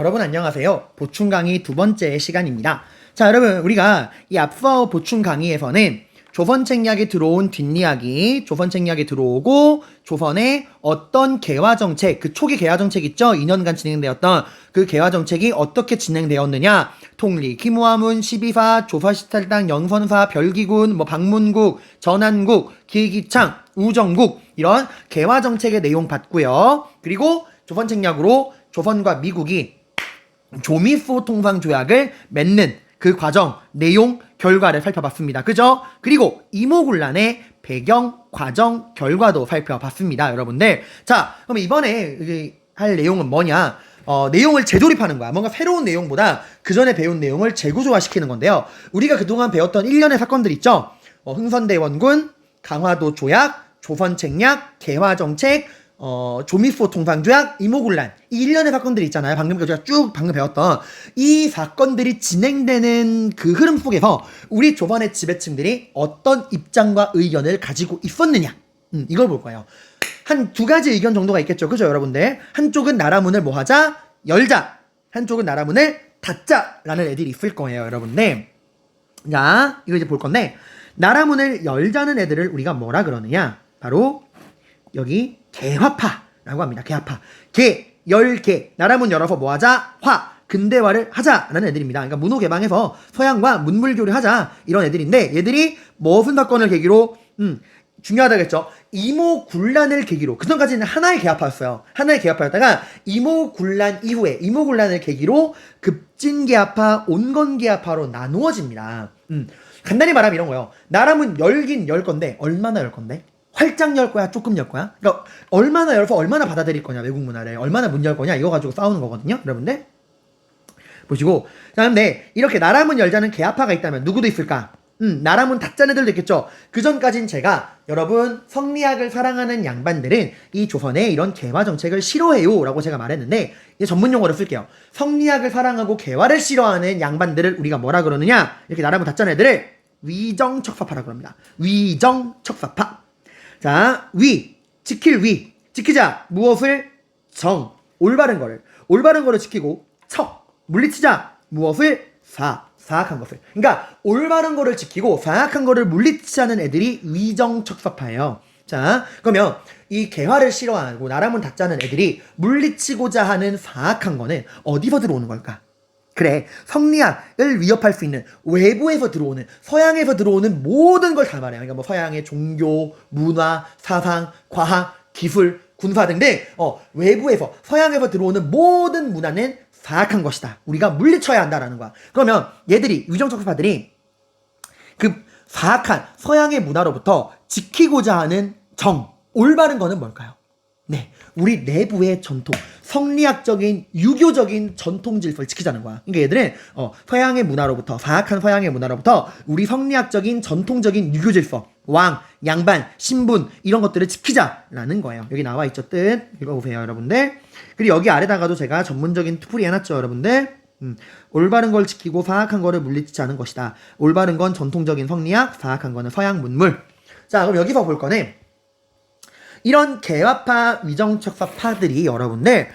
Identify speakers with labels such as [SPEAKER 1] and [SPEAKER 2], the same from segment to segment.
[SPEAKER 1] 여러분 안녕하세요. 보충 강의 두 번째 시간입니다. 자, 여러분 우리가 이 앞서 보충 강의에서는 조선 책략에 들어온 뒷이야기, 조선 책략에 들어오고 조선의 어떤 개화 정책, 그 초기 개화 정책 있죠? 2년간 진행되었던 그 개화 정책이 어떻게 진행되었느냐? 통리, 기무화문, 12사, 조선시탈당, 영선사, 별기군, 방문국, 전한국, 기기창, 우정국 이런 개화 정책의 내용 봤고요. 그리고 조선 책략으로 조선과 미국이 조미소 통상조약을 맺는 그 과정, 내용, 결과를 살펴봤습니다. 그죠? 그리고 이모군란의 배경, 과정, 결과도 살펴봤습니다. 여러분들. 자, 그럼 이번에 할 내용은 뭐냐? 내용을 재조립하는 거야. 뭔가 새로운 내용보다 그 전에 배운 내용을 재구조화시키는 건데요. 우리가 그동안 배웠던 일련의 사건들 있죠? 흥선대원군, 강화도 조약, 조선책략, 개화정책, 조미소 통상조약, 이모군란 이 일련의 사건들이 있잖아요. 방금 제가 방금 배웠던 이 사건들이 진행되는 그 흐름 속에서 우리 조선의 지배층들이 어떤 입장과 의견을 가지고 있었느냐 이걸 볼 거예요. 한 두 가지 의견 정도가 있겠죠. 그죠 여러분들? 한쪽은 나라문을 뭐 하자? 열자. 한쪽은 나라문을 닫자 라는 애들이 있을 거예요. 여러분들. 자, 이거 이제 볼 건데 나라문을 열자는 애들을 우리가 뭐라 그러느냐? 바로 여기 개화파라고 합니다. 개화파. 열개. 나라문 열어서 뭐 하자? 근대화를 하자라는 애들입니다. 그러니까 문호 개방해서 서양과 문물교류 하자 이런 애들인데 얘들이 무슨 사건을 계기로 중요하다겠죠. 이모군란을 계기로 그전까지는 하나의 개화파였어요. 하나의 개화파였다가 이모군란 이후에 이모군란을 계기로 급진개화파, 온건개화파로 나누어집니다. 간단히 말하면 이런 거예요. 나라문 열긴 열 건데 얼마나 열 건데? 활짝 열 거야? 조금 열 거야? 그러니까 얼마나 열어서 얼마나 받아들일 거냐 외국 문화를 얼마나 문 열 거냐 이거 가지고 싸우는 거거든요. 여러분들 보시고 자 근데 이렇게 나라문 열자는 개화파가 있다면 누구도 있을까? 나라문 닫자는 애들도 있겠죠. 그 전까진 제가 여러분 성리학을 사랑하는 양반들은 이 조선의 이런 개화 정책을 싫어해요 라고 제가 말했는데 이제 전문 용어를 쓸게요. 성리학을 사랑하고 개화를 싫어하는 양반들을 우리가 뭐라 그러느냐? 이렇게 나라문 닫자는 애들을 위정척사파라고 합니다. 위정척사파. 자, 지키자, 무엇을? 올바른 거를 지키고, 물리치자, 무엇을? 사악한 것을. 그러니까, 올바른 거를 지키고, 사악한 거를 물리치자는 애들이 위정척사파예요. 자, 그러면, 이 개화를 싫어하고, 나라문 닫자는 애들이 물리치고자 하는 사악한 거는 어디서 들어오는 걸까? 그래, 성리학을 위협할 수 있는 외부에서 들어오는 서양에서 들어오는 모든 걸 다 말해요. 그러니까 서양의 종교, 문화, 사상, 과학, 기술, 군사 등등 외부에서 서양에서 들어오는 모든 문화는 사악한 것이다. 우리가 물리쳐야 한다라는 거야. 그러면 얘들이 위정척사파들이 그 사악한 서양의 문화로부터 지키고자 하는 올바른 거는 뭘까요? 네, 우리 내부의 전통, 성리학적인, 유교적인 전통 질서를 지키자는 거야. 그러니까 얘들은 서양의 문화로부터, 사악한 서양의 문화로부터 우리 성리학적인, 전통적인 유교 질서, 왕, 양반, 신분 이런 것들을 지키자라는 거예요. 여기 나와 있죠, 뜻. 읽어보세요, 여러분들. 그리고 여기 아래다가도 제가 전문적인 풀이 해놨죠, 여러분들. 올바른 걸 지키고 사악한 거를 물리치지 않은 것이다. 올바른 건 전통적인 성리학, 사악한 거는 서양 문물. 자, 그럼 여기서 볼 거는 이런 개화파, 위정척사파들이 여러분들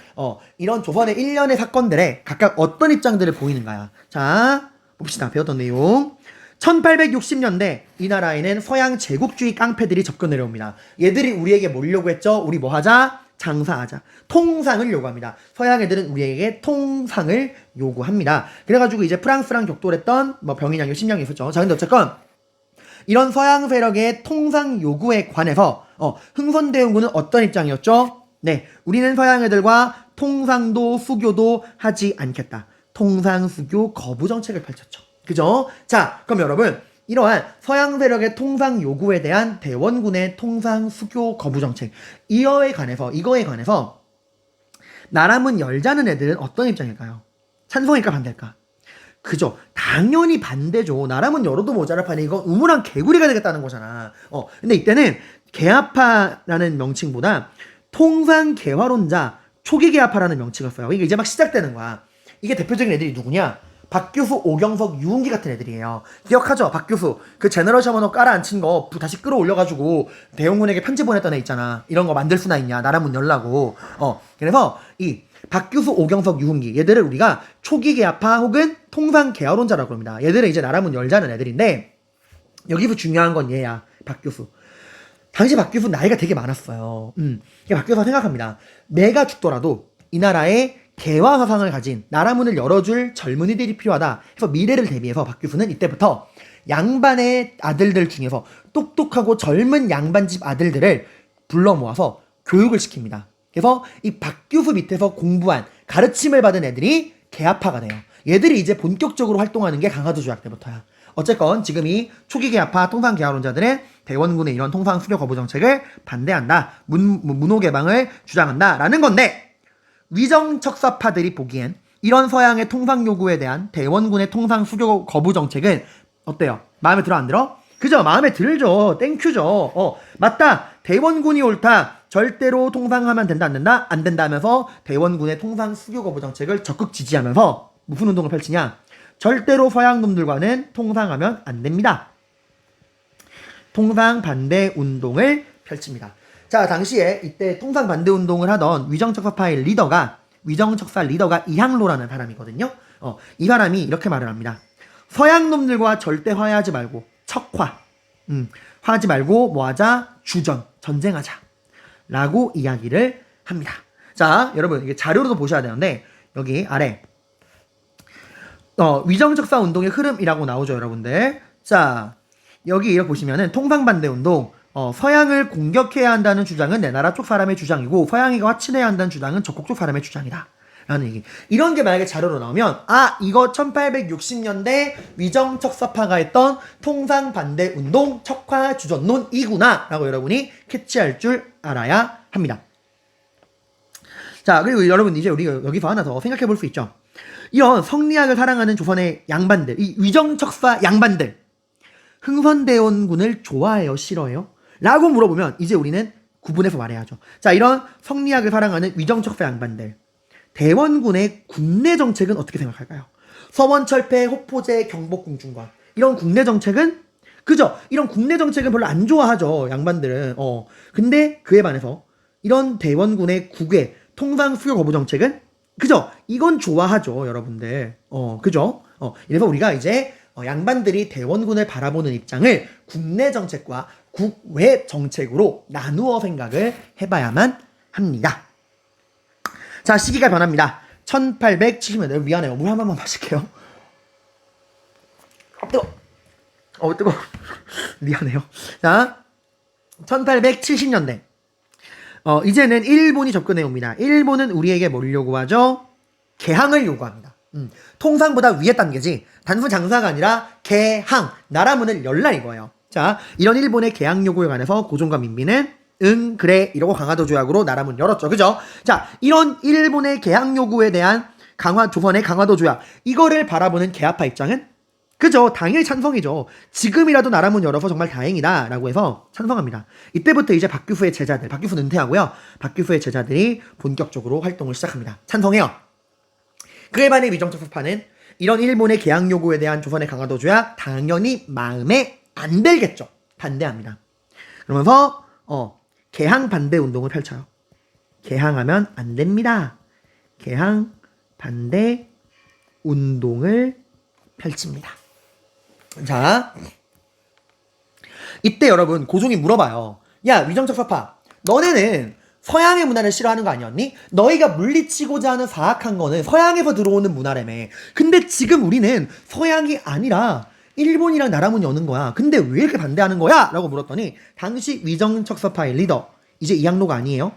[SPEAKER 1] 이런 조선의 일련의 사건들에 각각 어떤 입장들을 보이는가요? 자, 봅시다. 배웠던 내용. 1860년대 이 나라에는 서양 제국주의 깡패들이 접근 내려옵니다. 얘들이 우리에게 뭐려고 했죠? 우리 뭐 하자? 장사하자. 통상을 요구합니다. 서양 애들은 우리에게 통상을 요구합니다. 그래가지고 이제 프랑스랑 격돌했던 병인양요, 심양이 있었죠. 자, 근데 어쨌건 이런 서양 세력의 통상 요구에 관해서 흥선대원군은 어떤 입장이었죠? 네, 우리는 서양 애들과 통상도 수교도 하지 않겠다. 통상 수교 거부 정책을 펼쳤죠. 그죠? 자, 그럼 여러분 이러한 서양 세력의 통상 요구에 대한 대원군의 통상 수교 거부 정책 이거에 관해서 나라문 열자는 애들은 어떤 입장일까요? 찬성일까 반대일까? 그죠. 당연히 반대죠. 나라문 열어도 모자랄 판에 이거 우물한 개구리가 되겠다는 거잖아. 근데 이때는 개화파라는 명칭보다 통상개화론자 초기개화파라는 명칭을 써요. 이게 이제 막 시작되는 거야. 이게 대표적인 애들이 누구냐? 박규수, 오경석, 유은기 같은 애들이에요. 기억하죠? 박규수. 그 제너럴 셔먼호 깔아앉힌 거 다시 끌어올려가지고 대원군에게 편지 보냈던 애 있잖아. 이런 거 만들 수나 있냐. 나라문 열라고. 그래서 이 박규수, 오경석, 유흥기 얘들을 우리가 초기 개화파 혹은 통상 개화론자라고 합니다. 얘들은 이제 나라문 열자는 애들인데 여기서 중요한 건 얘야. 박규수. 당시 박규수 나이가 되게 많았어요. 박규수가 생각합니다. 내가 죽더라도 이 나라의 개화 사상을 가진 나라문을 열어줄 젊은이들이 필요하다. 그래서 미래를 대비해서 박규수는 이때부터 양반의 아들들 중에서 똑똑하고 젊은 양반집 아들들을 불러 모아서 교육을 시킵니다. 그래서 이 박규수 밑에서 공부한 가르침을 받은 애들이 개화파가 돼요. 얘들이 이제 본격적으로 활동하는 게 강화도 조약 때부터야. 어쨌건 지금 이 초기 개화파 통상 개화론자들은 대원군의 이런 통상 수교 거부 정책을 반대한다. 문호 개방을 주장한다라는 건데 위정척사파들이 보기엔 이런 서양의 통상 요구에 대한 대원군의 통상 수교 거부 정책은 어때요? 마음에 들어 안 들어? 그죠? 마음에 들죠. 땡큐죠. 맞다. 대원군이 옳다. 절대로 통상하면 된다 안 된다? 안 된다 하면서 대원군의 통상 수교 거부 정책을 적극 지지하면서 무슨 운동을 펼치냐? 절대로 서양 놈들과는 통상하면 안 됩니다. 통상 반대 운동을 펼칩니다. 자, 당시에 이때 통상 반대 운동을 하던 위정척사파의 위정척사 리더가 이항로라는 사람이거든요. 이 사람이 이렇게 말을 합니다. 서양 놈들과 절대 화해하지 말고 척화, 화하지 말고 뭐하자? 주전, 전쟁하자 라고 이야기를 합니다. 자, 여러분 이게 자료로도 보셔야 되는데 여기 아래 위정척사 운동의 흐름이라고 나오죠, 여러분들. 자, 여기 이렇게 보시면은 통상반대 운동, 서양을 공격해야 한다는 주장은 내 나라 쪽 사람의 주장이고 서양이가 화친해야 한다는 주장은 적국 쪽 사람의 주장이다. 라는 얘기. 이런 게 만약에 자료로 나오면 이거 1860년대 위정척사파가 했던 통상반대 운동 척화 주전론이구나 라고 여러분이 캐치할 줄 알아야 합니다. 자, 그리고 여러분 이제 우리 여기서 하나 더 생각해 볼 수 있죠. 이런 성리학을 사랑하는 조선의 양반들, 이 위정척사 양반들, 흥선대원군을 좋아해요? 싫어해요? 라고 물어보면 이제 우리는 구분해서 말해야죠. 자, 이런 성리학을 사랑하는 위정척사 양반들, 대원군의 국내 정책은 어떻게 생각할까요? 서원철폐, 호포제, 경복궁중관 이런 국내 정책은 그죠? 이런 국내 정책은 별로 안 좋아하죠, 양반들은. 근데 그에 반해서 이런 대원군의 국외 통상 수교 거부 정책은 그죠? 이건 좋아하죠, 여러분들. 그죠? 이래서 우리가 이제 양반들이 대원군을 바라보는 입장을 국내 정책과 국외 정책으로 나누어 생각을 해봐야만 합니다. 자, 시기가 변합니다. 1870년대. 미안해요. 물 한 번만 마실게요. 뜨거. 뜨거. 미안해요. 자, 1870년대. 이제는 일본이 접근해 옵니다. 일본은 우리에게 뭘 요구하죠? 개항을 요구합니다. 통상보다 위의 단계지. 단순 장사가 아니라 개항, 나라문을 열라 이거예요. 자, 이런 일본의 개항 요구에 관해서 고종과 민비는 응, 그래 이러고 강화도 조약으로 나라문 열었죠. 그죠? 자, 이런 일본의 개항 요구에 대한 조선의 강화도 조약, 이거를 바라보는 개화파 입장은 그죠? 당연히 찬성이죠. 지금이라도 나라문 열어서 정말 다행이다 라고 해서 찬성합니다. 이때부터 이제 박규수의 제자들, 박규수는 은퇴하고요, 박규수의 제자들이 본격적으로 활동을 시작합니다. 찬성해요. 그에 반해 위정척사파는 이런 일본의 개항 요구에 대한 조선의 강화도 조약 당연히 마음에 안 들겠죠. 반대합니다. 그러면서 개항 반대 운동을 펼쳐요. 개항하면 안 됩니다. 개항 반대 운동을 펼칩니다. 자, 이때 여러분 고종이 물어봐요. 야, 위정척사파, 너네는 서양의 문화를 싫어하는 거 아니었니? 너희가 물리치고자 하는 사악한 거는 서양에서 들어오는 문화라며. 근데 지금 우리는 서양이 아니라 일본이랑 나라문 여는 거야. 근데 왜 이렇게 반대하는 거야? 라고 물었더니 당시 위정척사파의 리더, 이제 이항로가 아니에요.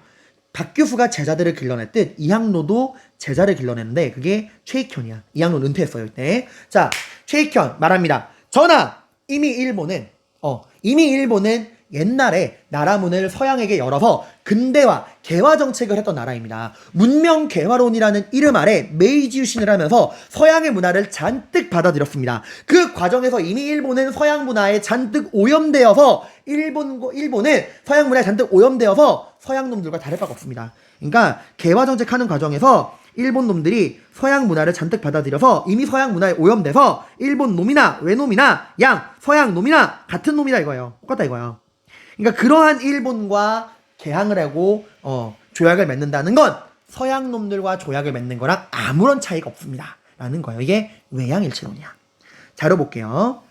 [SPEAKER 1] 박규수가 제자들을 길러냈듯 이항로도 제자를 길러냈는데 그게 최익현이야. 이항로는 은퇴했어요 이때. 자, 최익현 말합니다. 전하, 이미 일본은 옛날에 나라문을 서양에게 열어서 근대화, 개화 정책을 했던 나라입니다. 문명 개화론이라는 이름 아래 메이지 유신을 하면서 서양의 문화를 잔뜩 받아들였습니다. 그 과정에서 이미 일본은 서양 문화에 잔뜩 오염되어서 일본은 서양 문화에 잔뜩 오염되어서 서양 놈들과 다를 바가 없습니다. 그러니까 개화 정책하는 과정에서 일본 놈들이 서양 문화를 잔뜩 받아들여서 이미 서양 문화에 오염돼서 일본 놈이나 외놈이나 서양 놈이나 같은 놈이다 이거예요. 똑같다 이거예요. 그러니까 그러한 일본과 개항을 하고 조약을 맺는다는 건 서양 놈들과 조약을 맺는 거랑 아무런 차이가 없습니다. 라는 거예요. 이게 외양일체론이야. 자료 볼게요.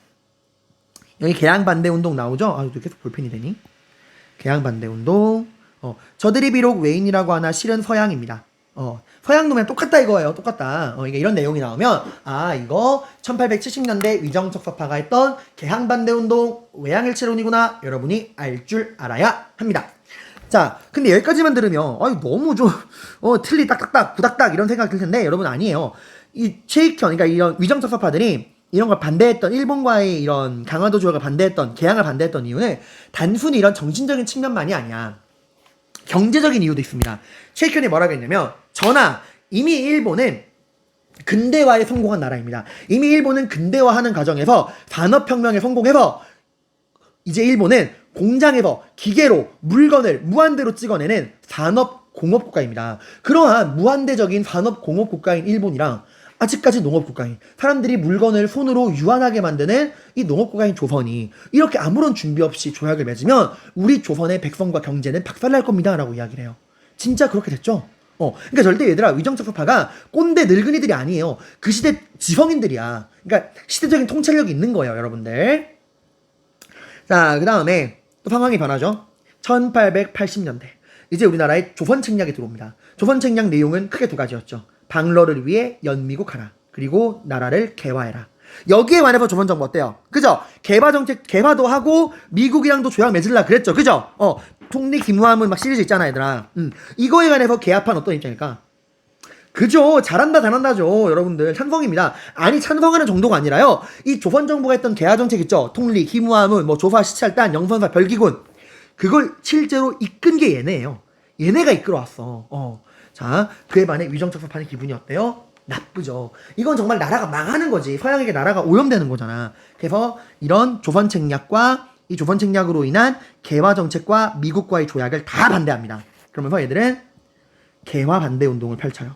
[SPEAKER 1] 여기 개항반대운동 나오죠? 아, 이렇게 계속 볼펜이 되니? 개항반대운동. 저들이 비록 외인이라고 하나 실은 서양입니다. 서양 놈이랑 똑같다 이거예요. 똑같다. 이게 이런 내용이 나오면 아 이거 1870년대 위정척서파가 했던 개항반대운동 외양일체론이구나 여러분이 알 줄 알아야 합니다. 자, 근데 여기까지만 들으면 너무 좀 틀리 딱딱딱 구닥딱 이런 생각이 들 텐데 여러분 아니에요. 이 최익현 그러니까 이런 위정척서파들이 이런 걸 반대했던 일본과의 이런 강화도 조약을 반대했던 개항을 반대했던 이유는 단순히 이런 정신적인 측면만이 아니야. 경제적인 이유도 있습니다. 최익현이 뭐라고 했냐면 이미 일본은 근대화에 성공한 나라입니다. 이미 일본은 근대화하는 과정에서 산업혁명에 성공해서 이제 일본은 공장에서 기계로 물건을 무한대로 찍어내는 산업공업국가입니다. 그러한 무한대적인 산업공업국가인 일본이랑 아직까지 농업국가인 사람들이 물건을 손으로 유한하게 만드는 이 농업국가인 조선이 이렇게 아무런 준비 없이 조약을 맺으면 우리 조선의 백성과 경제는 박살날 겁니다 라고 이야기를 해요. 진짜 그렇게 됐죠. 그러니까 절대 얘들아 위정척서파가 꼰대 늙은이들이 아니에요. 그 시대 지성인들이야. 그러니까 시대적인 통찰력이 있는 거예요 여러분들. 자, 그 다음에 또 상황이 변하죠. 1880년대 이제 우리나라에 조선책략이 들어옵니다. 조선책략 내용은 크게 두 가지였죠. 방러를 위해 연미국하라. 그리고 나라를 개화해라. 여기에 관해서 조선정부 어때요? 그죠? 개화정책 개화도 하고 미국이랑도 조약 맺으려 그랬죠. 그죠? 총리 김무함은 막 시리즈 있잖아 얘들아. 이거에 관해서 개합한 어떤 입장일까? 그죠? 잘한다죠 여러분들. 찬성입니다. 아니 찬성하는 정도가 아니라요. 이 조선정부가 했던 개화정책 있죠? 통리 김무함은 뭐 조사 시찰단 영선사 별기군 그걸 실제로 이끈 게 얘네예요. 얘네가 이끌어왔어. 자, 그에 반해 위정척서파는 기분이 어때요? 나쁘죠. 이건 정말 나라가 망하는 거지. 서양에게 나라가 오염되는 거잖아. 그래서 이런 조선책략과 이 조선책략으로 인한 개화정책과 미국과의 조약을 다 반대합니다. 그러면서 얘들은 개화 반대 운동을 펼쳐요.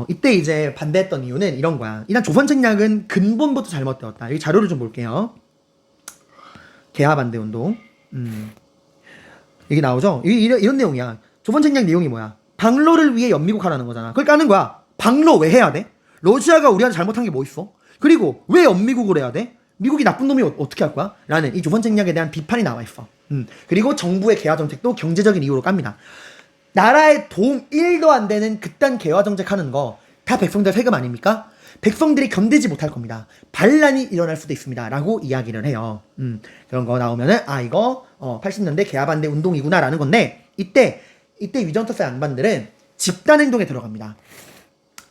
[SPEAKER 1] 이때 이제 반대했던 이유는 이런 거야. 일단 조선책략은 근본부터 잘못되었다. 여기 자료를 좀 볼게요. 개화 반대 운동. 이게 나오죠? 이런 내용이야. 조선책략 내용이 뭐야? 방러를 위해 연미국 하라는 거잖아. 그걸 까는 거야. 방러 왜 해야 돼? 러시아가 우리한테 잘못한 게 뭐 있어? 그리고 왜 연미국을 해야 돼? 미국이 나쁜 놈이 어떻게 할 거야? 라는 이 조선책략에 대한 비판이 나와 있어. 그리고 정부의 개화정책도 경제적인 이유로 깝니다. 나라에 도움 1도 안 되는 그딴 개화정책 하는 거 다 백성들 세금 아닙니까? 백성들이 견디지 못할 겁니다. 반란이 일어날 수도 있습니다. 라고 이야기를 해요. 그런 거 나오면은 이거 80년대 개화반대 운동이구나 라는 건데 이때 위정척서 양반들은 집단행동에 들어갑니다.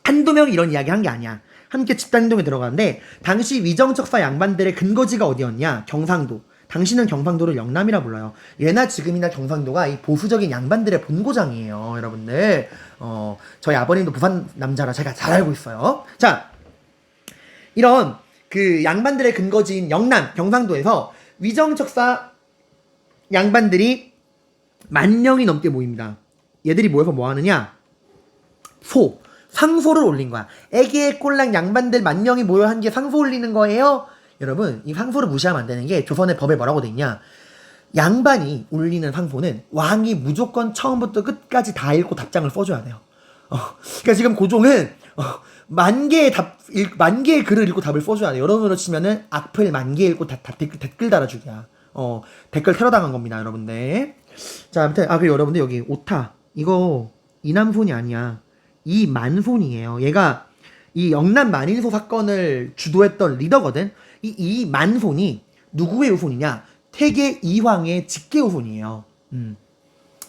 [SPEAKER 1] 한두 명이 이런 이야기 한 게 아니야. 함께 집단행동에 들어가는데 당시 위정척서 양반들의 근거지가 어디였냐? 경상도. 당시는 경상도를 영남이라 불러요. 예나 지금이나 경상도가 이 보수적인 양반들의 본고장이에요. 여러분들. 저희 아버님도 부산 남자라 제가 잘 알고 있어요. 자, 이런 그 양반들의 근거지인 영남, 경상도에서 위정척사 양반들이 10,000명이 넘게 모입니다. 얘들이 모여서 뭐 하느냐? 상소를 올린 거야. 애기의 꼴랑 양반들 10,000명이 모여 한 게 상소 올리는 거예요? 여러분, 이 상소를 무시하면 안 되는 게 조선의 법에 뭐라고 돼 있냐? 양반이 올리는 상소는 왕이 무조건 처음부터 끝까지 다 읽고 답장을 써줘야 돼요. 그러니까 지금 고종은 10,000개의 글을 읽고 답을 써줘야 돼. 여러분으로 치면은 악플 10,000개 읽고 댓글 달아주기야. 댓글 테러당한 겁니다, 여러분들. 자, 아무튼 그리고 여러분들 여기 오타 이거 이남손이 아니야. 이 만손이에요. 얘가 이 영남 만인소 사건을 주도했던 리더거든. 이 만손이 누구의 후손이냐? 태계 이황의 직계 후손이에요.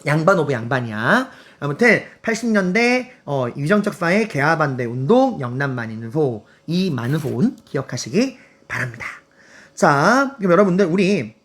[SPEAKER 1] 양반 오브 양반이야. 아무튼 80년대 위정척사의 개화반대 운동 영남 만인소 이 만손 기억하시기 바랍니다. 자, 그럼 여러분들 우리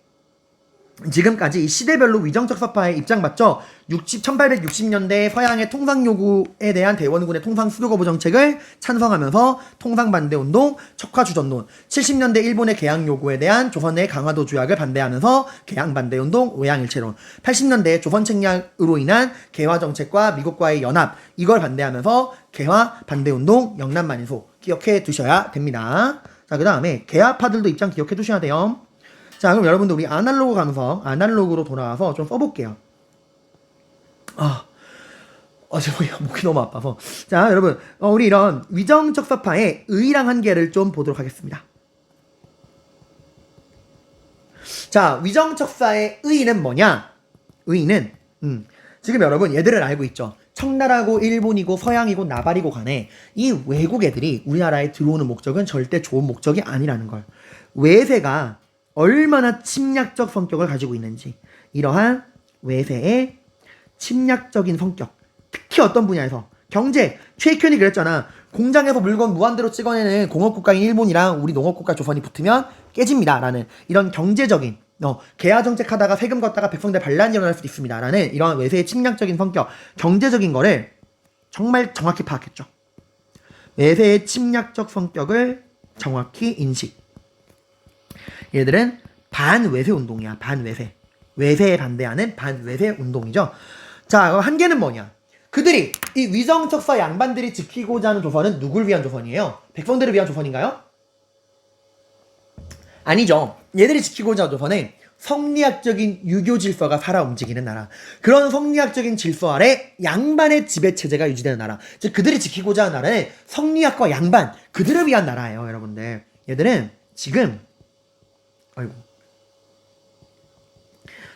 [SPEAKER 1] 지금까지 이 시대별로 위정척서파의 입장 봤죠? 1860년대 서양의 통상요구에 대한 대원군의 통상수교거부 정책을 찬성하면서 통상반대운동, 척화주전론 70년대 일본의 개항요구에 대한 조선의 강화도 조약을 반대하면서 개항반대운동, 외양일체론 80년대 조선책략으로 인한 개화정책과 미국과의 연합 이걸 반대하면서 개화반대운동, 영남만인소 기억해 두셔야 됩니다. 자, 그 다음에 개화파들도 입장 기억해 두셔야 돼요. 자, 그럼 여러분들 우리 아날로그 가면서 아날로그로 돌아와서 좀 써볼게요. 죄송해요. 목이 너무 아파서. 자, 여러분, 우리 이런 위정적 서파의 의랑 한계를 좀 보도록 하겠습니다. 자, 위정척사의 의는 뭐냐? 의는 지금 여러분 얘들을 알고 있죠. 청나라고 일본이고 서양이고 나발이고 간에 이 외국 애들이 우리나라에 들어오는 목적은 절대 좋은 목적이 아니라는 걸. 외세가 얼마나 침략적 성격을 가지고 있는지, 이러한 외세의 침략적인 성격, 특히 어떤 분야에서 경제, 최익현이 그랬잖아. 공장에서 물건 무한대로 찍어내는 공업국가인 일본이랑 우리 농업국가 조선이 붙으면 깨집니다 라는 이런 경제적인 개화정책 하다가 세금 걷다가 백성들 반란이 일어날 수도 있습니다 라는 이런 외세의 침략적인 성격, 경제적인 거를 정말 정확히 파악했죠. 외세의 침략적 성격을 정확히 인식. 얘들은 반외세 운동이야. 반외세. 외세에 반대하는 반외세 운동이죠. 자, 한계는 뭐냐? 그들이 이 위정척사 양반들이 지키고자 하는 조선은 누굴 위한 조선이에요? 백성들을 위한 조선인가요? 아니죠. 얘들이 지키고자 하는 조선은 성리학적인 유교 질서가 살아 움직이는 나라. 그런 성리학적인 질서 아래 양반의 지배체제가 유지되는 나라. 즉 그들이 지키고자 하는 나라는 성리학과 양반, 그들을 위한 나라예요. 여러분들. 얘들은 지금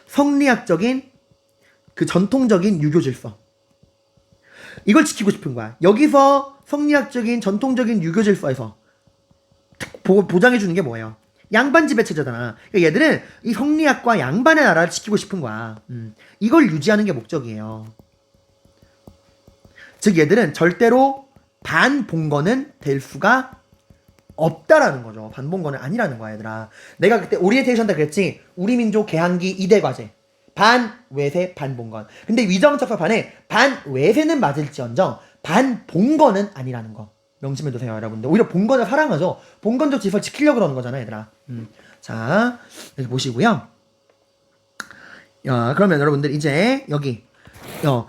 [SPEAKER 1] 성리학적인 그 전통적인 유교 질서, 이걸 지키고 싶은 거야. 여기서 성리학적인 전통적인 유교 질서에서 보장해주는 게 뭐예요? 양반 지배체제잖아. 그러니까 얘들은 이 성리학과 양반의 나라를 지키고 싶은 거야. 이걸 유지하는 게 목적이에요. 즉 얘들은 절대로 반봉건은 될 수가 없다라는 거죠. 반봉건은 아니라는 거야, 얘들아. 내가 그때 오리엔테이션 때 그랬지. 우리 민족 개항기 2대 과제. 반외세 반봉건. 근데 위정척사 반에 반외세는 맞을지언정 반봉건은 아니라는 거 명심해두세요, 여러분들. 오히려 봉건을 사랑하죠. 봉건적 질서를 지키려고 그러는 거잖아, 얘들아. 자, 이렇게 보시고요. 그러면 여러분들 이제 여기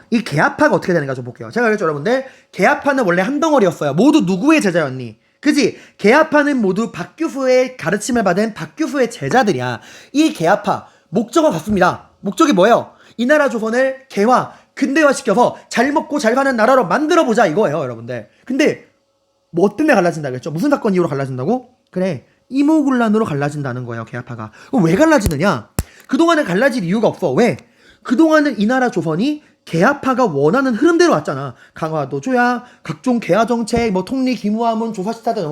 [SPEAKER 1] 이 개합파가 어떻게 되는가 좀 볼게요. 제가 그랬죠, 여러분들. 개합파는 원래 한 덩어리였어요. 모두 누구의 제자였니? 그지? 개합파는 모두 박규수의 가르침을 받은 박규수의 제자들이야. 이 개합파 목적은 같습니다. 목적이 뭐예요? 이 나라 조선을 개화, 근대화시켜서 잘 먹고 잘 사는 나라로 만들어보자 이거예요, 여러분들. 근데 뭐 때문에 갈라진다 그랬죠? 무슨 사건 이후로 갈라진다고? 그래, 이모군란으로 갈라진다는 거예요, 개합파가. 그럼 왜 갈라지느냐? 그동안은 갈라질 이유가 없어. 왜? 그동안은 이 나라 조선이 개합파가 원하는 흐름대로 왔잖아. 강화도조약, 각종 개화정책, 뭐 통리, 기무화문, 조사시타들,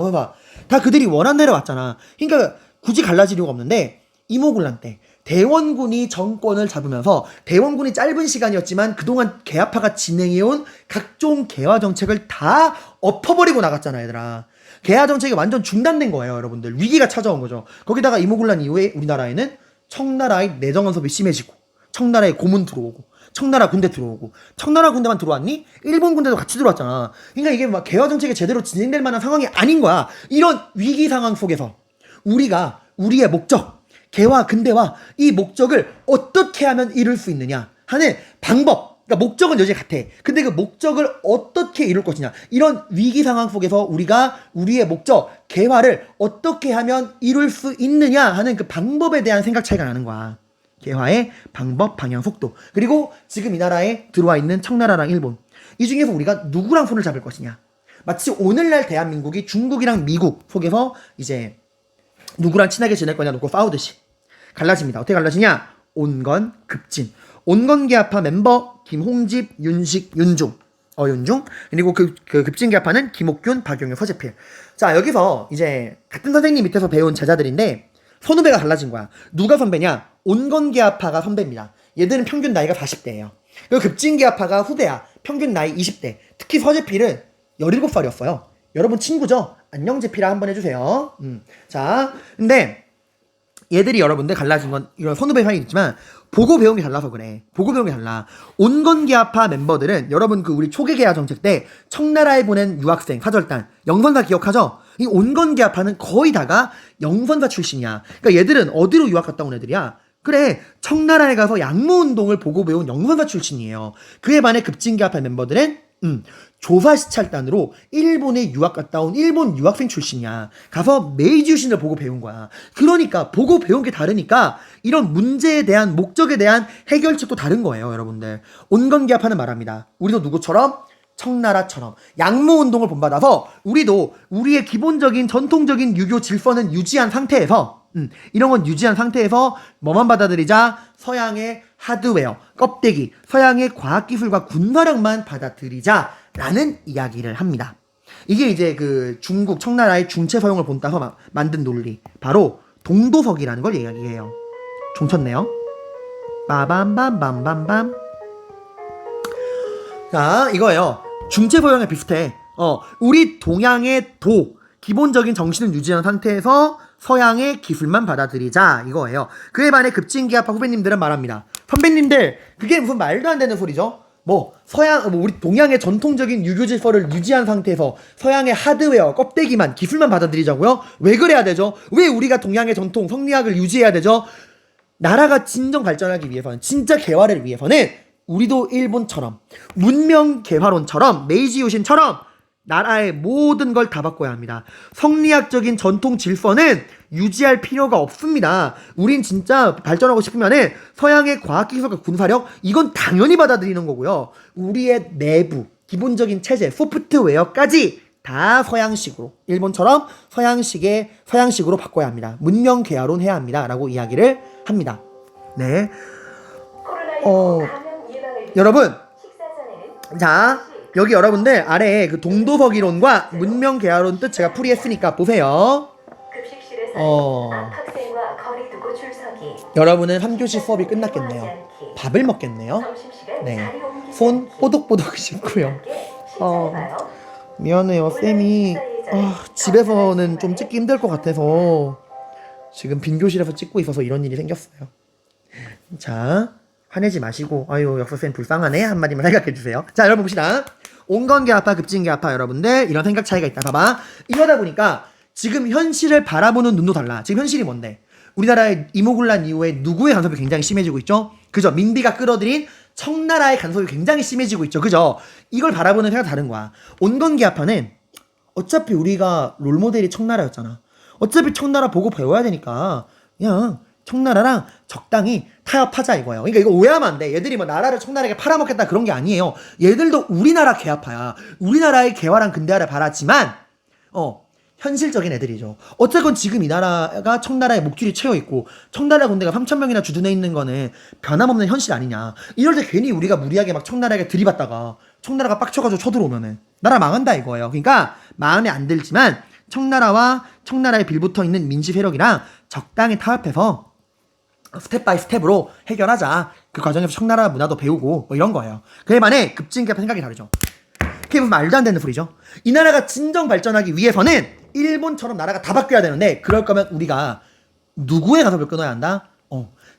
[SPEAKER 1] 다 그들이 원하는 대로 왔잖아. 그러니까 굳이 갈라질 이유가 없는데, 이모군란 때 대원군이 정권을 잡으면서 대원군이 짧은 시간이었지만 그동안 개화파가 진행해온 각종 개화정책을 다 엎어버리고 나갔잖아, 얘들아. 개화정책이 완전 중단된 거예요, 여러분들. 위기가 찾아온 거죠. 거기다가 이모군란 이후에 우리나라에는 청나라의 내정 간섭이 심해지고, 청나라의 고문 들어오고, 청나라 군대 들어오고. 청나라 군대만 들어왔니? 일본 군대도 같이 들어왔잖아. 그러니까 이게 막 개화정책이 제대로 진행될 만한 상황이 아닌 거야. 이런 위기 상황 속에서 우리가 우리의 목적, 개화, 근대화, 이 목적을 어떻게 하면 이룰 수 있느냐 하는 방법. 그러니까 목적은 여전히 같아. 근데 그 목적을 어떻게 이룰 것이냐. 이런 위기 상황 속에서 우리가 우리의 목적, 개화를 어떻게 하면 이룰 수 있느냐 하는 그 방법에 대한 생각 차이가 나는 거야. 개화의 방법, 방향, 속도. 그리고 지금 이 나라에 들어와 있는 청나라랑 일본. 이 중에서 우리가 누구랑 손을 잡을 것이냐. 마치 오늘날 대한민국이 중국이랑 미국 속에서 이제 누구랑 친하게 지낼 거냐 놓고 싸우듯이 갈라집니다. 어떻게 갈라지냐? 온건 급진. 온건개합파 멤버 김홍집, 윤식, 윤중. 그리고 그 급진개합파는 김옥균, 박용현, 서재필. 자, 여기서 이제 같은 선생님 밑에서 배운 제자들인데 선후배가 달라진 거야. 누가 선배냐? 온건개합파가 선배입니다. 얘들은 평균 나이가 40대예요. 그리고 급진개합파가 후배야. 평균 나이 20대. 특히 서재필은 17살이었어요. 여러분 친구죠? 안녕 제필아 한번 해주세요. 자, 근데 얘들이 여러분들 갈라진 건 이런 선후배 사이 있지만 보고 배운 게 달라서 그래. 보고 배운 게 달라. 온건개합파 멤버들은 여러분 그 우리 초계개화 정책 때 청나라에 보낸 유학생 사절단 영선사 기억하죠? 이 온건개합파는 거의 다가 영선사 출신이야. 그러니까 얘들은 어디로 유학 갔다 온 애들이야? 그래, 청나라에 가서 양모운동을 보고 배운 영선사 출신이에요. 그에 반해 급진개합파 멤버들은 조사 시찰단으로 일본에 유학 갔다 온 일본 유학생 출신이야. 가서 메이지 유신을 보고 배운 거야. 그러니까 보고 배운 게 다르니까 이런 문제에 대한 목적에 대한 해결책도 다른 거예요, 여러분들. 온건기합하는 말합니다. 우리도 누구처럼? 청나라처럼 양모운동을 본받아서 우리도 우리의 기본적인 전통적인 유교 질서는 유지한 상태에서 이런 건 유지한 상태에서 뭐만 받아들이자? 서양의 하드웨어, 껍데기, 서양의 과학기술과 군사력만 받아들이자 라는 이야기를 합니다. 이게 이제 그 중국 청나라의 중체 서용을 본따서 만든 논리, 바로 동도석이라는 걸 이야기해요. 종쳤네요. 빠밤밤밤밤밤. 자, 이거예요. 중체 서양에 비슷해. 우리 동양의 기본적인 정신을 유지한 상태에서 서양의 기술만 받아들이자 이거예요. 그에 반해 급진기합파 후배님들은 말합니다. 선배님들, 그게 무슨 말도 안 되는 소리죠? 우리 동양의 전통적인 유교 질서를 유지한 상태에서 서양의 하드웨어, 껍데기만, 기술만 받아들이자고요? 왜 그래야 되죠? 왜 우리가 동양의 전통, 성리학을 유지해야 되죠? 나라가 진정 발전하기 위해서는, 진짜 개화를 위해서는 우리도 일본처럼, 문명 개화론처럼, 메이지 유신처럼 나라의 모든 걸 다 바꿔야 합니다. 성리학적인 전통 질서는 유지할 필요가 없습니다. 우린 진짜 발전하고 싶으면은 서양의 과학기술과 군사력, 이건 당연히 받아들이는 거고요. 우리의 내부, 기본적인 체제, 소프트웨어까지 다 서양식으로, 일본처럼 서양식으로 바꿔야 합니다. 문명 개화론 해야 합니다. 라고 이야기를 합니다. 네. 여러분, 자, 여기 여러분들 아래에 그 동도석이론과 문명 개화론 뜻 제가 풀이했으니까 보세요. 여러분은 3교시 수업이 끝났겠네요. 밥을 먹겠네요. 네. 손 뽀독뽀독 씻고요. 미안해요. 쌤이 집에서는 좀 찍기 힘들 것 같아서 지금 빈 교실에서 찍고 있어서 이런 일이 생겼어요. 자, 화내지 마시고, 아유, 역사쌤 불쌍하네. 한마디만 생각해주세요. 자, 여러분 봅시다. 온건개합파, 급진개합파, 여러분들, 이런 생각 차이가 있다. 봐봐. 이러다 보니까 지금 현실을 바라보는 눈도 달라. 지금 현실이 뭔데? 우리나라의 이모군란 이후에 누구의 간섭이 굉장히 심해지고 있죠? 그죠? 민비가 끌어들인 청나라의 간섭이 굉장히 심해지고 있죠. 그죠? 이걸 바라보는 생각 다른 거야. 온건개합파는 어차피 우리가 롤모델이 청나라였잖아. 어차피 청나라 보고 배워야 되니까 그냥 청나라랑 적당히 타협하자 이거예요. 그러니까 이거 오해하면 안 돼. 얘들이 뭐 나라를 청나라에게 팔아먹겠다 그런 게 아니에요. 얘들도 우리나라 개화파야. 우리나라의 개화랑 근대화를 바랐지만 현실적인 애들이죠. 어쨌건 지금 이 나라가 청나라의 목줄이 채워있고 청나라 군대가 3,000명이나 주둔해 있는 거는 변함없는 현실 아니냐. 이럴 때 괜히 우리가 무리하게 막 청나라에게 들이받다가 청나라가 빡쳐가지고 쳐들어오면은 나라 망한다 이거예요. 그러니까 마음에 안 들지만 청나라와 청나라에 빌붙어 있는 민지 세력이랑 적당히 타협해서 스텝 바이 스텝으로 해결하자. 그 과정에서 청나라 문화도 배우고 뭐 이런 거예요. 그에 반해 급진개합 생각이 다르죠. 그게 무슨 말도 안 되는 소리죠. 이 나라가 진정 발전하기 위해서는 일본처럼 나라가 다 바뀌어야 되는데 그럴 거면 우리가 누구의 간섭을 끊어야 한다?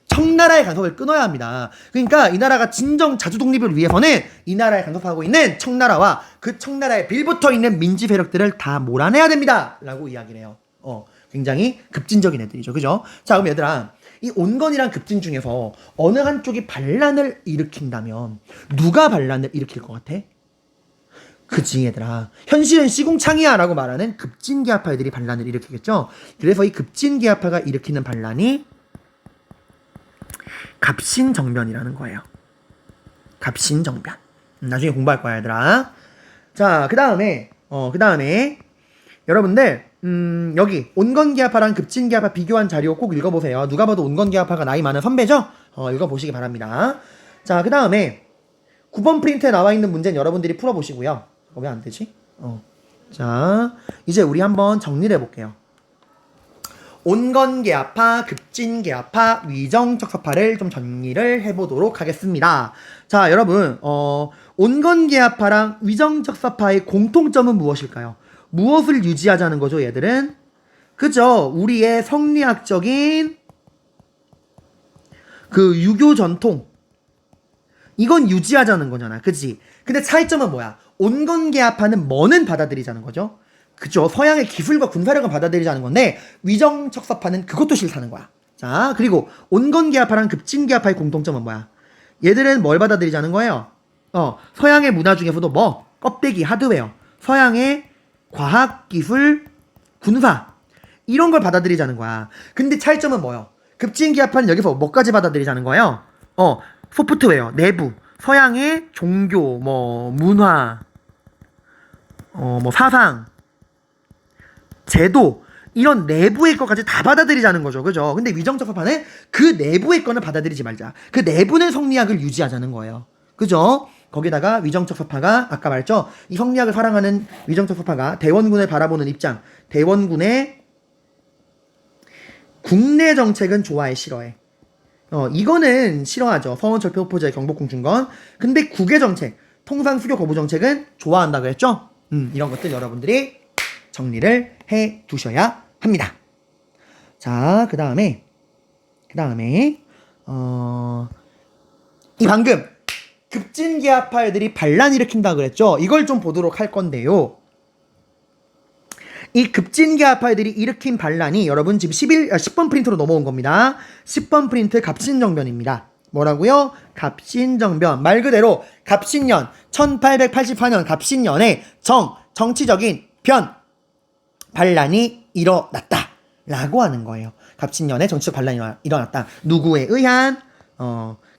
[SPEAKER 1] 청나라의 간섭을 끊어야 합니다. 그러니까 이 나라가 진정 자주 독립을 위해서는 이 나라에 간섭하고 있는 청나라와 그 청나라에 빌붙어 있는 민지 세력들을 다 몰아내야 됩니다. 라고 이야기를 해요. 굉장히 급진적인 애들이죠. 그죠? 자, 그럼 얘들아, 이 온건이랑 급진 중에서 어느 한쪽이 반란을 일으킨다면 누가 반란을 일으킬 것 같아? 그치 얘들아, 현실은 시궁창이야 라고 말하는 급진개합파 애들이 반란을 일으키겠죠. 그래서 이 급진개합파가 일으키는 반란이 갑신정변이라는 거예요. 갑신정변. 나중에 공부할 거야 얘들아. 자, 그 다음에 여러분들 여기 온건개합파랑 급진개합파 비교한 자료 꼭 읽어보세요. 누가 봐도 온건개합파가 나이 많은 선배죠? 읽어보시기 바랍니다. 자, 그 다음에 9번 프린트에 나와 있는 문제는 여러분들이 풀어보시고요. 왜 안 되지? 자, 이제 우리 한번 정리를 해볼게요. 온건개합파, 급진개합파, 위정척서파를 좀 정리를 해보도록 하겠습니다. 자, 여러분, 온건개합파랑 위정척서파의 공통점은 무엇일까요? 무엇을 유지하자는 거죠, 얘들은? 그죠? 우리의 성리학적인 그 유교 전통. 이건 유지하자는 거잖아. 그치? 근데 차이점은 뭐야? 온건개합파는 뭐는 받아들이자는 거죠? 그죠? 서양의 기술과 군사력은 받아들이자는 건데 위정척서파는 그것도 싫다는 거야. 자, 그리고 온건개합파랑 급진개합파의 공통점은 뭐야? 얘들은 뭘 받아들이자는 거예요? 서양의 문화 중에서도 뭐? 껍데기, 하드웨어, 서양의 과학, 기술, 군사 이런 걸 받아들이자는 거야. 근데 차이점은 뭐예요? 급진기합파는 여기서 뭐까지 받아들이자는 거예요? 소프트웨어, 내부, 서양의 종교, 뭐 문화, 뭐 사상, 제도 이런 내부의 것까지 다 받아들이자는 거죠. 그죠? 근데 위정적합파는 그 내부의 거는 받아들이지 말자. 그 내부는 성리학을 유지하자는 거예요. 그죠? 거기다가 위정적합파가 아까 말했죠? 이 성리학을 사랑하는 위정적합파가 대원군을 바라보는 입장. 대원군의 국내 정책은 좋아해, 싫어해? 이거는 싫어하죠. 서원철폐, 후포제, 경복궁 중건. 근데 국외 정책, 통상 수교 거부 정책은 좋아한다고 했죠? 이런 것들 여러분들이 정리를 해 두셔야 합니다. 자, 그 다음에 이 방금 급진기합파 반란 일으킨다 그랬죠? 이걸 좀 보도록 할 건데요. 이 급진기합파들이 일으킨 반란이 여러분 지금 10번 프린트로 넘어온 겁니다. 10번 프린트 갑신정변입니다. 뭐라고요? 갑신정변. 말 그대로 갑신년 1884년 갑신년에 정치적인 반란이 일어났다 라고 하는 거예요. 갑신년에 정치적 반란이 일어났다. 누구에 의한?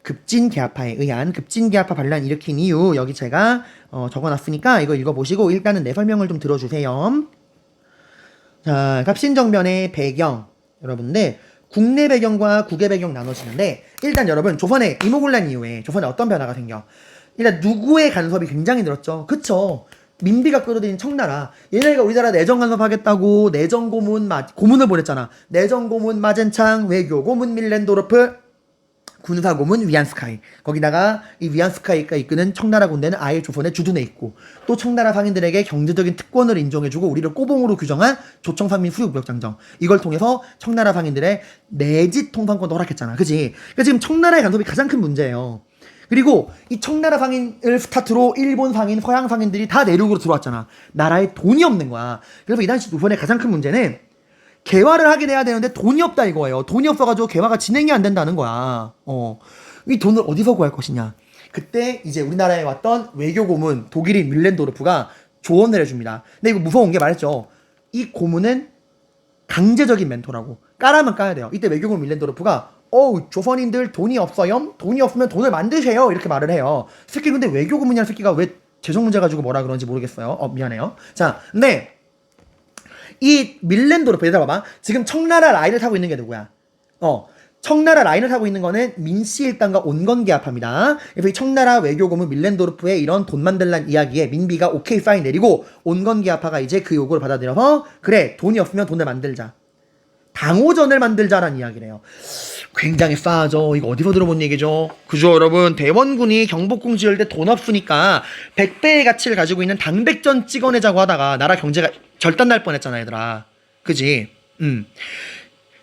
[SPEAKER 1] 급진계합파에 의한 급진계합파 반란 일으킨 이유 여기 제가 적어놨으니까 이거 읽어보시고 일단은 내 설명을 좀 들어주세요. 자, 갑신정변의 배경 여러분들 국내 배경과 국외 배경 나눠지는데 일단 여러분 조선의 이모군란 이후에 조선에 어떤 변화가 생겨? 일단 누구의 간섭이 굉장히 늘었죠. 그쵸? 민비가 끌어들인 청나라. 얘네가 우리나라 내정 간섭하겠다고 내정 고문을 보냈잖아. 내정 고문 마젠창, 외교 고문 밀렌도르프, 군사 고문 위안스카이. 거기다가 이 위안스카이가 이끄는 청나라 군대는 아예 조선에 주둔해 있고 또 청나라 상인들에게 경제적인 특권을 인정해주고 우리를 꼬봉으로 규정한 조청산민 수유무역장정. 이걸 통해서 청나라 상인들의 내집 통상권도 허락했잖아. 그치? 그러니까 지금 청나라의 간섭이 가장 큰 문제예요. 그리고 이 청나라 상인을 스타트로 일본 상인, 서양 상인들이 다 내륙으로 들어왔잖아. 나라에 돈이 없는 거야. 그래서 이 당시 조선의 가장 큰 문제는 개화를 하게 돼야 되는데 돈이 없다 이거예요. 돈이 없어가지고 개화가 진행이 안 된다는 거야. 이 돈을 어디서 구할 것이냐. 그때 이제 우리나라에 왔던 외교 고문 독일인 밀렌도르프가 조언을 해줍니다. 근데 이거 무서운 게 말했죠. 이 고문은 강제적인 멘토라고. 까라면 까야 돼요. 이때 외교 고문 밀렌도르프가 조선인들 돈이 없어요? 돈이 없으면 돈을 만드세요. 이렇게 말을 해요. 새끼 근데 외교 고문이라는 새끼가 왜 재정 문제 가지고 뭐라 그런지 모르겠어요. 미안해요. 자, 근데 이 밀렌도르프 얘들아 봐봐. 지금 청나라 라인을 타고 있는 게 누구야? 청나라 라인을 타고 있는 거는 민씨 일당과 온건계합파입니다. 그래서 이 청나라 외교고문 밀렌도르프의 이런 돈 만들란 이야기에 민비가 오케이 사인 내리고 온건계합파가 이제 그 요구를 받아들여서 그래 돈이 없으면 돈을 만들자. 당호전을 만들자라는 이야기래요. 굉장히 싸하죠. 이거 어디서 들어본 얘기죠? 그죠 여러분. 대원군이 경복궁 지을 때 돈 없으니까 100배의 가치를 가지고 있는 당백전 찍어내자고 하다가 나라 경제가 절단 날 뻔했잖아 얘들아. 그지?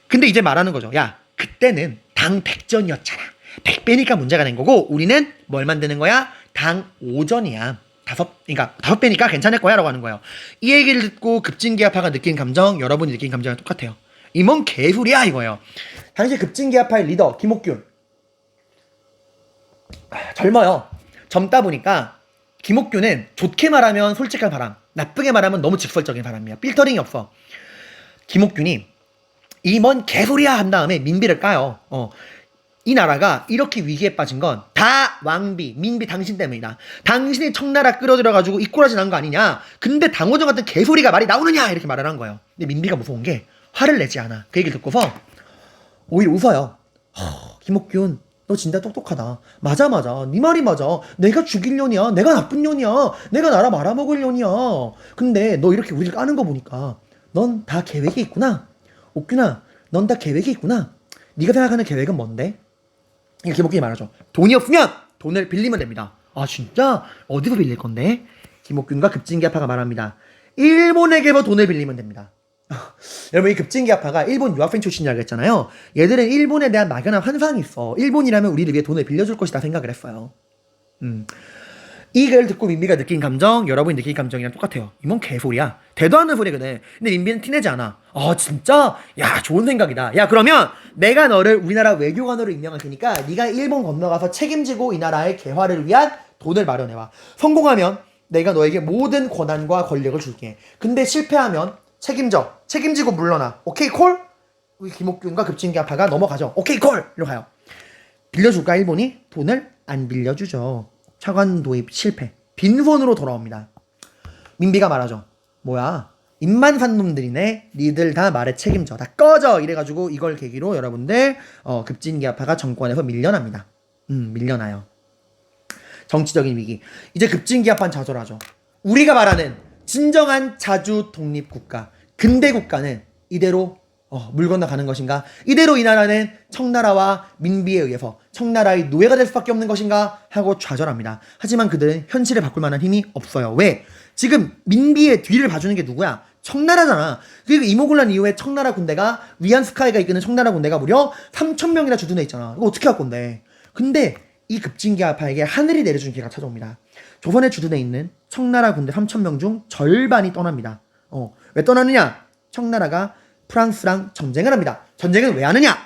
[SPEAKER 1] 근데 이제 말하는 거죠. 야 그때는 당백전이었잖아. 100배니까 문제가 된 거고 우리는 뭘 만드는 거야? 당오전이야. 5배니까 괜찮을 거야 라고 하는 거예요. 이 얘기를 듣고 급진계합파가 느낀 감정 여러분이 느낀 감정이랑 똑같아요. 이 뭔 개소리야 이거예요. 당시 급진계합파의 리더 김옥균 젊어요. 젊다 보니까 김옥균은 좋게 말하면 솔직한 사람, 나쁘게 말하면 너무 직설적인 사람이야. 필터링이 없어. 김옥균이 이 뭔 개소리야 한 다음에 민비를 까요. 이 나라가 이렇게 위기에 빠진 건 다 왕비, 민비 당신 때문이다. 당신이 청나라 끌어들여가지고 이꼬라지 난 거 아니냐. 근데 당호전 같은 개소리가 말이 나오느냐 이렇게 말을 한 거예요. 근데 민비가 무서운 게 화를 내지 않아. 그 얘기를 듣고서 오히려 웃어요. 김옥균 너 진짜 똑똑하다. 맞아 네 말이 맞아. 내가 죽일 년이야. 내가 나쁜 년이야. 내가 나라 말아먹을 년이야. 근데 너 이렇게 우리를 까는 거 보니까 넌 다 계획이 있구나. 옥균아 넌 다 계획이 있구나. 네가 생각하는 계획은 뭔데? 이렇게 김옥균이 말하죠. 돈이 없으면 돈을 빌리면 됩니다. 아 진짜? 어디서 빌릴 건데? 김옥균과 급진계합파가 말합니다. 일본에게서 돈을 빌리면 됩니다. 여러분 이 급진계합파가 일본 유학생 출신이라고 했잖아요. 얘들은 일본에 대한 막연한 환상이 있어. 일본이라면 우리를 위해 돈을 빌려줄 것이다 생각을 했어요. 이걸 듣고 민비가 느낀 감정 여러분이 느낀 감정이랑 똑같아요. 이뭔 개소리야. 대도 않는 소리거든. 근데 민비는 티내지 않아. 진짜? 야 좋은 생각이다. 야 그러면 내가 너를 우리나라 외교관으로 임명할 테니까 네가 일본 건너가서 책임지고 이 나라의 개화를 위한 돈을 마련해와. 성공하면 내가 너에게 모든 권한과 권력을 줄게. 근데 실패하면 책임지고 물러나. 오케이 콜? 우리 김옥균과 급진기아파가 넘어가죠. 오케이 콜! 이리로 가요. 빌려줄까 일본이? 돈을 안 빌려주죠. 차관 도입 실패. 빈손으로 돌아옵니다. 민비가 말하죠. 뭐야? 입만 산 놈들이네. 니들 다 말에 책임져. 다 꺼져. 이래가지고 이걸 계기로 여러분들 급진기아파가 정권에서 밀려납니다. 밀려나요. 정치적인 위기. 이제 급진기아파는 좌절하죠. 우리가 말하는 진정한 자주 독립국가, 근대 국가는 이대로 물 건너가는 것인가? 이대로 이 나라는 청나라와 민비에 의해서 청나라의 노예가 될 수밖에 없는 것인가? 하고 좌절합니다. 하지만 그들은 현실을 바꿀 만한 힘이 없어요. 왜? 지금 민비의 뒤를 봐주는 게 누구야? 청나라잖아. 그리고 이모군란 이후에 청나라 군대가 위안스카이가 이끄는 청나라 군대가 무려 3,000명이나 주둔해 있잖아. 이거 어떻게 할 건데? 근데 이 급진기아파에게 하늘이 내려준 기회가 찾아옵니다. 조선에 주둔해 있는 청나라 군대 3,000명 중 절반이 떠납니다. 왜 떠나느냐? 청나라가 프랑스랑 전쟁을 합니다. 전쟁은 왜 하느냐?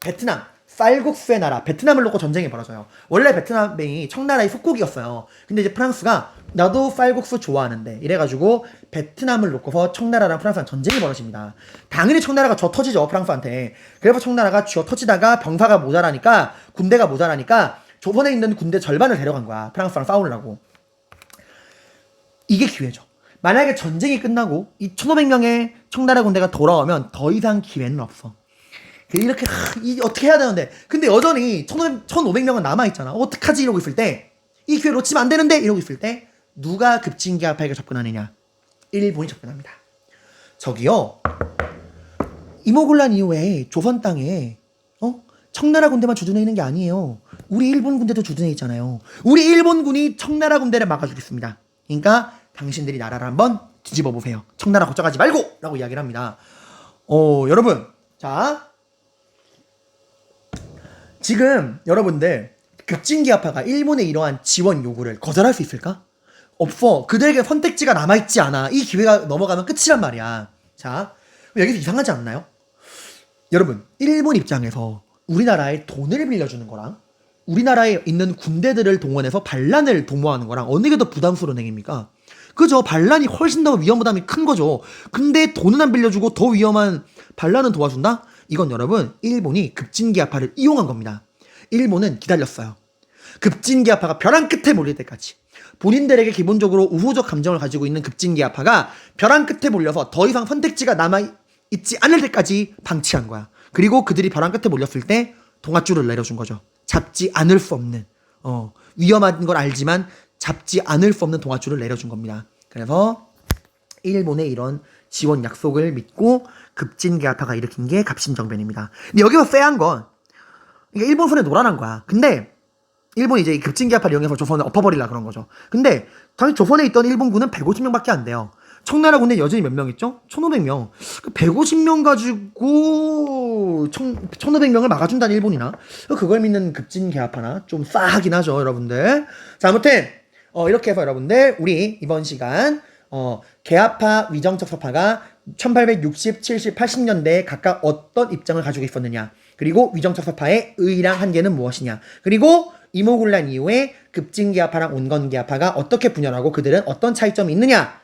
[SPEAKER 1] 베트남, 쌀국수의 나라 베트남을 놓고 전쟁이 벌어져요. 원래 베트남이 청나라의 속국이었어요. 근데 이제 프랑스가 나도 쌀국수 좋아하는데 이래가지고 베트남을 놓고서 청나라랑 프랑스랑 전쟁이 벌어집니다. 당연히 청나라가 져 터지죠, 프랑스한테. 그래서 청나라가 쥐어 터지다가 병사가 모자라니까, 군대가 모자라니까 조선에 있는 군대 절반을 데려간 거야. 프랑스랑 싸우려고. 이게 기회죠. 만약에 전쟁이 끝나고 이 1,500명의 청나라 군대가 돌아오면 더 이상 기회는 없어. 이렇게 어떻게 해야 되는데, 근데 여전히 1,500명은 남아있잖아. 어떡하지? 이러고 있을 때, 이 기회 놓치면 안 되는데? 이러고 있을 때 누가 급진기아파에게 접근하느냐? 일본이 접근합니다. 저기요, 이모군란 이후에 조선 땅에 청나라 군대만 주둔해 있는 게 아니에요. 우리 일본 군대도 주둔해 있잖아요. 우리 일본군이 청나라 군대를 막아주겠습니다. 그러니까 당신들이 나라를 한번 뒤집어 보세요. 청나라 걱정하지 말고! 라고 이야기를 합니다. 여러분, 자, 지금 여러분들 급진기아파가 일본의 이러한 지원 요구를 거절할 수 있을까? 없어. 그들에게 선택지가 남아있지 않아. 이 기회가 넘어가면 끝이란 말이야. 자, 여기서 이상하지 않나요? 여러분, 일본 입장에서 우리나라에 돈을 빌려주는 거랑 우리나라에 있는 군대들을 동원해서 반란을 도모하는 거랑 어느 게 더 부담스러운 행위입니까? 그죠? 반란이 훨씬 더 위험 부담이 큰 거죠. 근데 돈은 안 빌려주고 더 위험한 반란은 도와준다? 이건 여러분, 일본이 급진기아파를 이용한 겁니다. 일본은 기다렸어요. 급진기아파가 벼랑 끝에 몰릴 때까지. 본인들에게 기본적으로 우호적 감정을 가지고 있는 급진기아파가 벼랑 끝에 몰려서 더 이상 선택지가 남아있지 않을 때까지 방치한 거야. 그리고 그들이 벼랑 끝에 몰렸을 때 동아줄을 내려준 거죠. 잡지 않을 수 없는, 위험한 걸 알지만 잡지 않을 수 없는 동아줄을 내려준 겁니다. 그래서 일본의 이런 지원 약속을 믿고 급진기아파가 일으킨 게 갑신정변입니다. 근데 여기서 쎄한 건, 그러니까 일본 손에 노란한 거야. 근데 일본이 이제 급진기아파를 이용해서 조선을 엎어버리려 그런 거죠. 근데 당연히 조선에 있던 일본군은 150명밖에 안 돼요. 청나라 군대 여전히 몇 명 있죠? 1,500명. 150명 가지고 1,500명을 막아준다는 일본이나 그걸 믿는 급진기아파나 좀 싸하긴 하죠, 여러분들. 자, 아무튼 이렇게 해서 여러분들 우리 이번 시간 개화파, 위정적 서파가 1860, 70, 80년대에 각각 어떤 입장을 가지고 있었느냐, 그리고 위정적 서파의 의랑 한계는 무엇이냐, 그리고 이모군란 이후에 급진기아파랑 온건기아파가 어떻게 분열하고 그들은 어떤 차이점이 있느냐,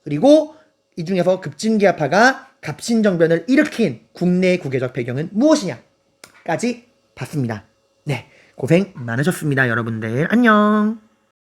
[SPEAKER 1] 그리고 이 중에서 급진기아파가 갑신정변을 일으킨 국내 국외적 배경은 무엇이냐까지 봤습니다. 네, 고생 많으셨습니다, 여러분들. 안녕.